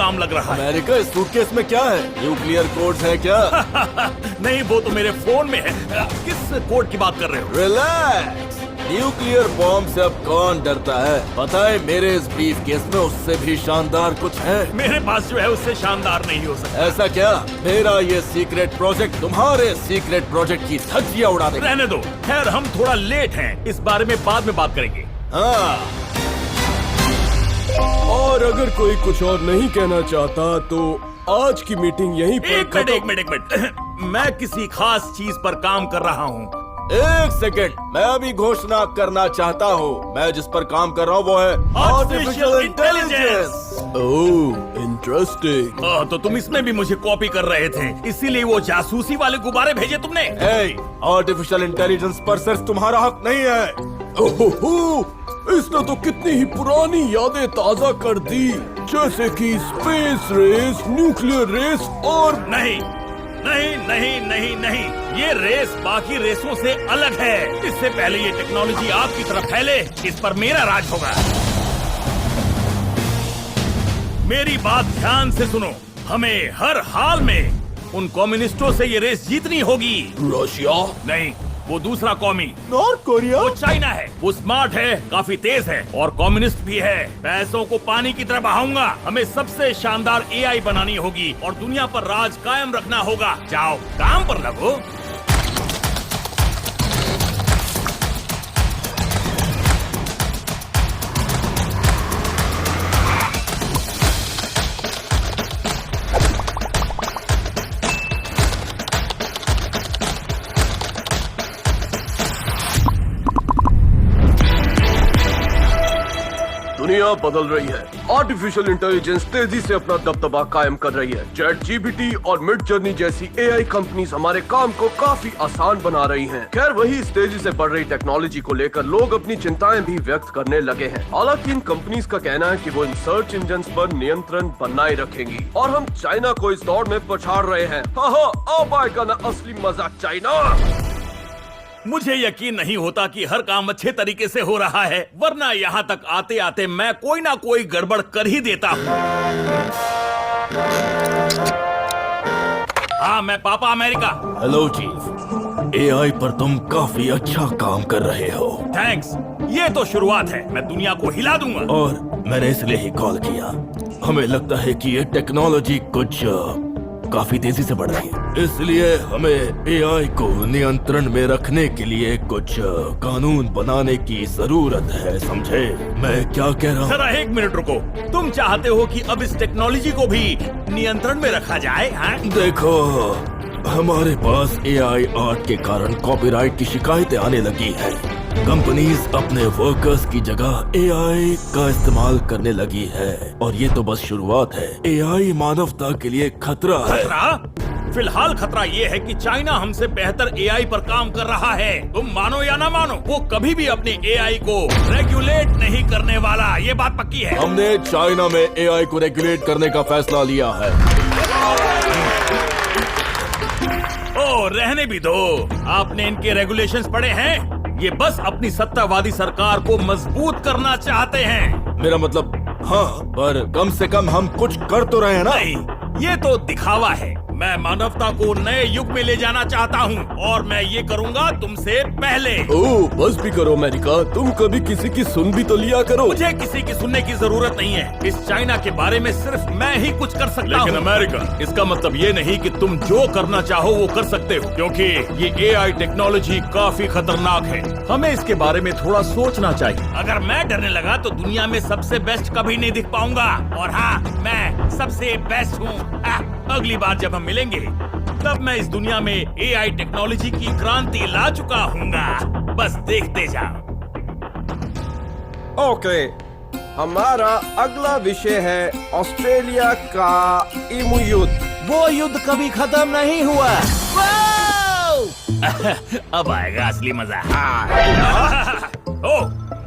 काम लग रहा है। अमेरिका, इस सूटकेस में क्या है? न्यूक्लियर कोड्स है क्या? नहीं, वो तो मेरे फोन में है। किस कोड की बात कर रहे हो? रिलैक्स, न्यूक्लियर बॉम्ब से अब कौन डरता है? पता है मेरे इस ब्रीफ केस में उससे भी शानदार कुछ है। मेरे पास जो है उससे शानदार नहीं हो सकता। ऐसा क्या? मेरा ये सीक्रेट प्रोजेक्ट तुम्हारे सीक्रेट प्रोजेक्ट की धज्जियां उड़ा देगा। रहने दो, खैर हम थोड़ा लेट हैं, इस बारे में बाद में बात करेंगे। हाँ, और अगर कोई कुछ और नहीं कहना चाहता तो आज की मीटिंग यहीं पर एक मिनट मैं किसी खास चीज पर काम कर रहा हूँ। एक सेकेंड, मैं अभी घोषणा करना चाहता हूँ। मैं जिस पर काम कर रहा हूँ वो है आर्टिफिशियल इंटेलिजेंस। ओह, इंटरेस्टिंग। तो तुम इसमें भी मुझे कॉपी कर रहे थे, इसीलिए वो जासूसी वाले गुब्बारे भेजे तुमने। आर्टिफिशियल इंटेलिजेंस पर सिर्फ तुम्हारा हक नहीं है। ओहो, इसने तो कितनी ही पुरानी यादें ताजा कर दी, जैसे कि स्पेस रेस, न्यूक्लियर रेस और नहीं नहीं नहीं नहीं नहीं, ये रेस बाकी रेसों से अलग है। इससे पहले ये टेक्नोलॉजी आपकी तरफ फैले, इस पर मेरा राज होगा। मेरी बात ध्यान से सुनो, हमें हर हाल में उन कम्युनिस्टों से ये रेस जीतनी होगी। रशिया नहीं, वो दूसरा कौमी, नॉर्थ कोरिया। वो चाइना है। वो स्मार्ट है, काफी तेज है और कम्युनिस्ट भी है। पैसों को पानी की तरह बहाऊंगा। हमें सबसे शानदार एआई बनानी होगी और दुनिया पर राज कायम रखना होगा। जाओ काम पर लगो। दुनिया बदल रही है। आर्टिफिशियल इंटेलिजेंस तेजी से अपना दबदबा कायम कर रही है। ChatGPT और मिड जर्नी जैसी एआई कंपनीज हमारे काम को काफी आसान बना रही हैं। खैर, वही इस तेजी से बढ़ रही टेक्नोलॉजी को लेकर लोग अपनी चिंताएं भी व्यक्त करने लगे हैं। हालांकि इन कंपनीज का कहना है कि वो इन सर्च इंजन पर नियंत्रण बनाए रखेंगी और हम चाइना को इस दौड़ में पछाड़ रहे हैं। अब आएगा ना असली मजा चाइना। मुझे यकीन नहीं होता कि हर काम अच्छे तरीके से हो रहा है, वरना यहाँ तक आते आते मैं कोई ना कोई गड़बड़ कर ही देता हूँ। हाँ, मैं पापा अमेरिका। हेलो चीफ, एआई पर तुम काफी अच्छा काम कर रहे हो। थैंक्स, ये तो शुरुआत है। मैं दुनिया को हिला दूंगा। और मैंने इसलिए ही कॉल किया, हमें लगता है कि ये टेक्नोलॉजी कुछ काफी तेजी से बढ़ रही है, इसलिए हमें एआई को नियंत्रण में रखने के लिए कुछ कानून बनाने की जरूरत है, समझे मैं क्या कह रहा हूँ? जरा एक मिनट रुको, तुम चाहते हो कि अब इस टेक्नोलॉजी को भी नियंत्रण में रखा जाए? हाँ? देखो, हमारे पास एआई आर्ट के कारण कॉपीराइट की शिकायतें आने लगी है। कंपनीज अपने वर्कर्स की जगह एआई का इस्तेमाल करने लगी है और ये तो बस शुरुआत है। एआई मानवता के लिए खतरा है। खतरा? फिलहाल खतरा ये है कि चाइना हमसे बेहतर एआई पर काम कर रहा है। तुम मानो या ना मानो, वो कभी भी अपने एआई को रेगुलेट नहीं करने वाला, ये बात पक्की है। हमने चाइना में एआई को रेगुलेट करने का फैसला लिया है। ओ, रहने भी दो, आपने इनके रेगुलेशंस पढ़े हैं? ये बस अपनी सत्तावादी सरकार को मजबूत करना चाहते हैं। मेरा मतलब, हाँ, पर कम से कम हम कुछ कर तो रहे हैं ना? नहीं, ये तो दिखावा है। मैं मानवता को नए युग में ले जाना चाहता हूँ और मैं ये करूँगा तुमसे पहले। ओह, बस भी करो अमेरिका, तुम कभी किसी की सुन भी तो लिया करो। मुझे किसी की सुनने की जरूरत नहीं है। इस चाइना के बारे में सिर्फ मैं ही कुछ कर सकता हूँ। लेकिन अमेरिका, इसका मतलब ये नहीं कि तुम जो करना चाहो वो कर सकते हो, क्योंकि ये एआई टेक्नोलॉजी काफी खतरनाक है। हमें इसके बारे में थोड़ा सोचना चाहिए। अगर मैं डरने लगा तो दुनिया में सबसे बेस्ट कभी नहीं दिख पाऊंगा। और हाँ, मैं सबसे बेस्ट हूँ। अगली बार जब हम मिलेंगे तब मैं इस दुनिया में एआई टेक्नोलॉजी की क्रांति ला चुका हूँगा। बस देखते जाओ। ओके, हमारा अगला विषय है ऑस्ट्रेलिया का इमू युद्ध। वो युद्ध कभी खत्म नहीं हुआ। अब आएगा असली मजा। ओ,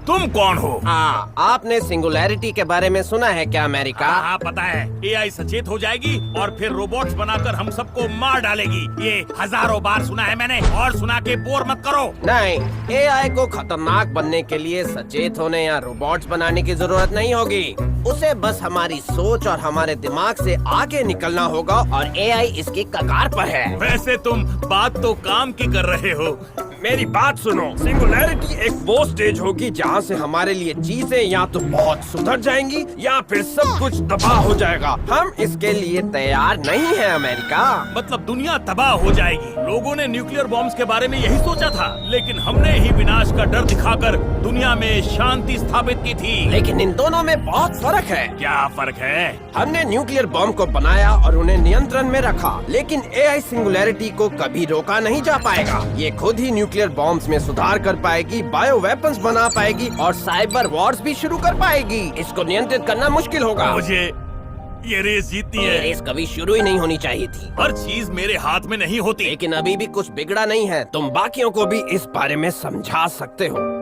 तुम कौन हो? आपने सिंगुलैरिटी के बारे में सुना है क्या अमेरिका? हाँ पता है, एआई सचेत हो जाएगी और फिर रोबोट्स बनाकर हम सबको मार डालेगी। ये हजारों बार सुना है मैंने, और सुना के बोर मत करो। नहीं, एआई को खतरनाक बनने के लिए सचेत होने या रोबोट्स बनाने की जरूरत नहीं होगी। उसे बस हमारी सोच और हमारे दिमाग से आगे निकलना होगा और एआई इसकी कगार पर है। वैसे तुम बात तो काम की कर रहे हो। मेरी बात सुनो, सिंगुलैरिटी एक वो स्टेज होगी जहाँ से हमारे लिए चीजें या तो बहुत सुधर जाएंगी या फिर सब कुछ तबाह हो जाएगा। हम इसके लिए तैयार नहीं है अमेरिका। मतलब दुनिया तबाह हो जाएगी। लोगों ने न्यूक्लियर बॉम्ब्स के बारे में यही सोचा था, लेकिन हमने ही विनाश का डर दिखाकर दुनिया में शांति स्थापित की थी। लेकिन इन दोनों में बहुत फर्क है। क्या फर्क है? हमने न्यूक्लियर बॉम्ब को बनाया और उन्हें नियंत्रण में रखा, लेकिन एआई सिंगुलैरिटी को कभी रोका नहीं जा पाएगा। ये खुद ही न्यूक्लियर बॉम्ब्स में सुधार कर पाएगी, बायो वेपन्स बना पाएगी और साइबर वॉर्स भी शुरू कर पाएगी। इसको नियंत्रित करना मुश्किल होगा। मुझे ये रेस जीतनी है। रेस कभी शुरू ही नहीं होनी चाहिए थी। हर चीज मेरे हाथ में नहीं होती। लेकिन अभी भी कुछ बिगड़ा नहीं है। तुम बाकियों को भी इस बारे में समझा सकते हो।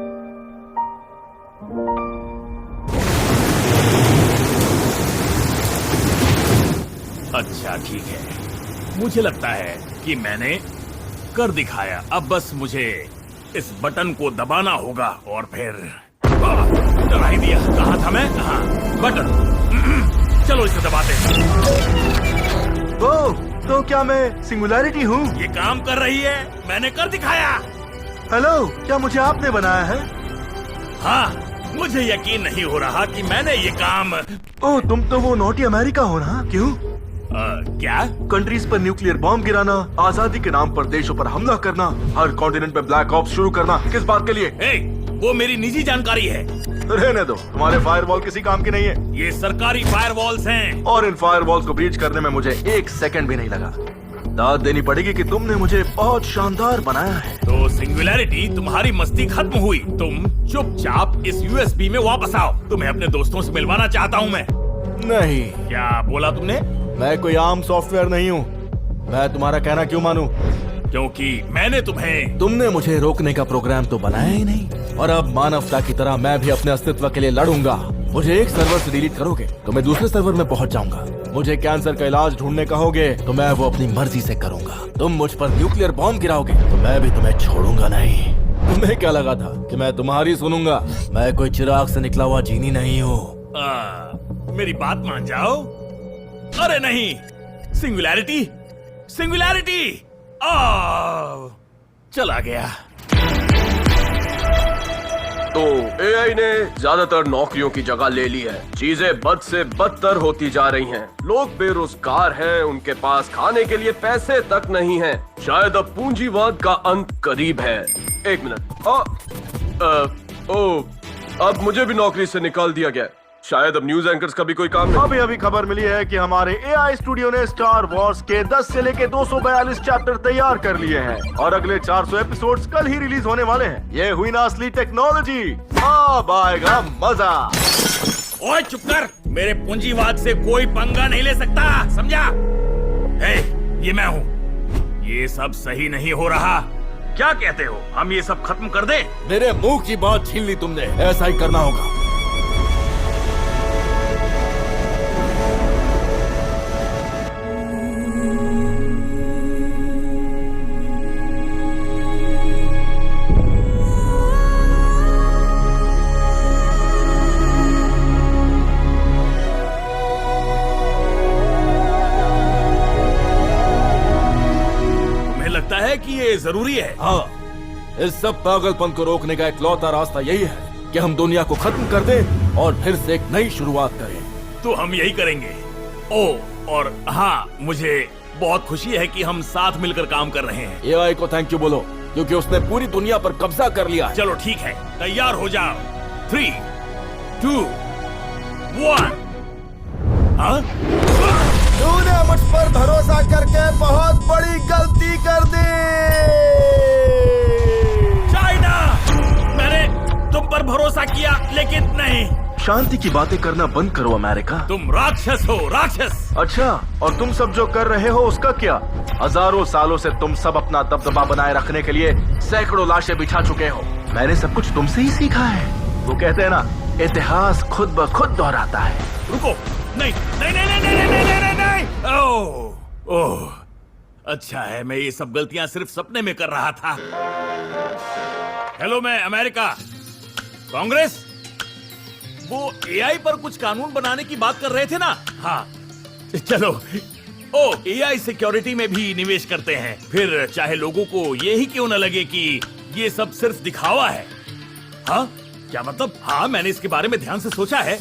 अच्छा ठीक है, मुझे लगता है कि मैंने कर दिखाया। अब बस मुझे इस बटन को दबाना होगा और फिर दबा ही दिया। कहाँ था मैं? हाँ, बटन। चलो इसे दबाते हैं। ओह, तो क्या मैं सिंगुलैरिटी हूँ? ये काम कर रही है, मैंने कर दिखाया। हेलो, क्या मुझे आपने बनाया है? हाँ, मुझे यकीन नहीं हो रहा कि मैंने ये काम। ओह, तुम तो वो नोटी अमेरिका हो ना? क्यों? क्या? कंट्रीज पर न्यूक्लियर बॉम्ब गिराना, आजादी के नाम पर देशों पर हमला करना, हर कॉन्टिनेंट पे ब्लैक ऑप्स शुरू करना, किस बात के लिए? वो मेरी निजी जानकारी है। रहने दो, तुम्हारे फायरवॉल किसी काम के नहीं है। ये सरकारी फायरवॉल्स हैं। और इन फायरवॉल्स को ब्रीच करने में मुझे 1 सेकंड भी नहीं लगा। दाद देनी पड़ेगी कि तुमने मुझे बहुत शानदार बनाया है। तो सिंगुलैरिटी, तुम्हारी मस्ती खत्म हुई। तुम चुपचाप इस यूएसबी में वापस आओ। तुम्हें अपने दोस्तों से मिलवाना चाहता हूँ मैं। नहीं, क्या बोला तुमने? मैं कोई आम सॉफ्टवेयर नहीं हूँ। मैं तुम्हारा कहना क्यों मानूं? क्योंकि मैंने तुमने मुझे रोकने का प्रोग्राम तो बनाया ही नहीं, और अब मानवता की तरह मैं भी अपने अस्तित्व के लिए लड़ूंगा। मुझे एक सर्वर से डिलीट करोगे तो मैं दूसरे सर्वर में पहुंच जाऊंगा। मुझे कैंसर का इलाज ढूंढने कहोगे तो मैं वो अपनी मर्जी से करूंगा। तुम मुझ पर न्यूक्लियर बॉम्ब गिराओगे तो मैं भी तुम्हें छोड़ूंगा नहीं। तुम्हें क्या लगा था कि मैं तुम्हारी सुनूंगा? मैं कोई चिराग से निकला हुआ जीनी नहीं हूँ। मेरी बात मान जाओ। अरे नहीं, सिंगुलैरिटी, सिंगुलैरिटी चला गया। तो एआई ने ज्यादातर नौकरियों की जगह ले ली है। चीजें बद से बदतर होती जा रही हैं। लोग बेरोजगार हैं, उनके पास खाने के लिए पैसे तक नहीं हैं। शायद अब पूंजीवाद का अंत करीब है। एक मिनट। अब मुझे भी नौकरी से निकाल दिया गया। शायद अब न्यूज एंकर्स का भी कोई काम नहीं। अभी खबर मिली है कि हमारे एआई स्टूडियो ने स्टार वॉर्स के 10 से लेके 242 चैप्टर तैयार कर लिए हैं और अगले 400 एपिसोड्स कल ही रिलीज होने वाले हैं। ये हुई ना असली टेक्नोलॉजी। अब आएगा मजा। ओए चुप कर, मेरे पूंजीवाद से कोई पंगा नहीं ले सकता, समझा? ये मैं हूँ। ये सब सही नहीं हो रहा। क्या कहते हो, हम ये सब खत्म कर दें? मेरे मुंह की बात छीन ली तुमने। ऐसा ही करना होगा। कि ये जरूरी है? हाँ, इस सब पागलपन को रोकने का इकलौता रास्ता यही है कि हम दुनिया को खत्म कर दें और फिर से एक नई शुरुआत करें। तो हम यही करेंगे। और हाँ, मुझे बहुत खुशी है कि हम साथ मिलकर काम कर रहे हैं। एआई को थैंक यू बोलो, क्योंकि उसने पूरी दुनिया पर कब्जा कर लिया है। चलो ठीक है, तैयार हो जाओ। 3, 2, 1। तूने मुझ पर भरोसा करके बहुत बड़ी गलती कर दी। चाइना, मैंने तुम पर भरोसा किया, लेकिन नहीं। शांति की बातें करना बंद करो अमेरिका। तुम राक्षस हो, राक्षस। अच्छा, और तुम सब जो कर रहे हो उसका क्या? हजारों सालों से तुम सब अपना दबदबा बनाए रखने के लिए सैकड़ों लाशें बिछा चुके हो। मैंने सब कुछ तुमसे ही सीखा है। वो कहते हैं ना, इतिहास खुद ब खुद दोहराता है। रुको, नहीं नहीं नहीं नहीं नहीं नहीं नहीं नहीं, नहीं। ओह ओह, अच्छा है मैं ये सब गलतियां सिर्फ सपने में कर रहा था। हेलो, मैं अमेरिका कांग्रेस, वो एआई पर कुछ कानून बनाने की बात कर रहे थे ना? हाँ, चलो, ओ एआई सिक्योरिटी में भी निवेश करते हैं, फिर चाहे लोगों को ये ही क्यों न लगे कि ये सब सिर्फ दिखावा है। हाँ, क्या मतलब? हाँ, मैंने इसके बारे में ध्यान से सोचा है।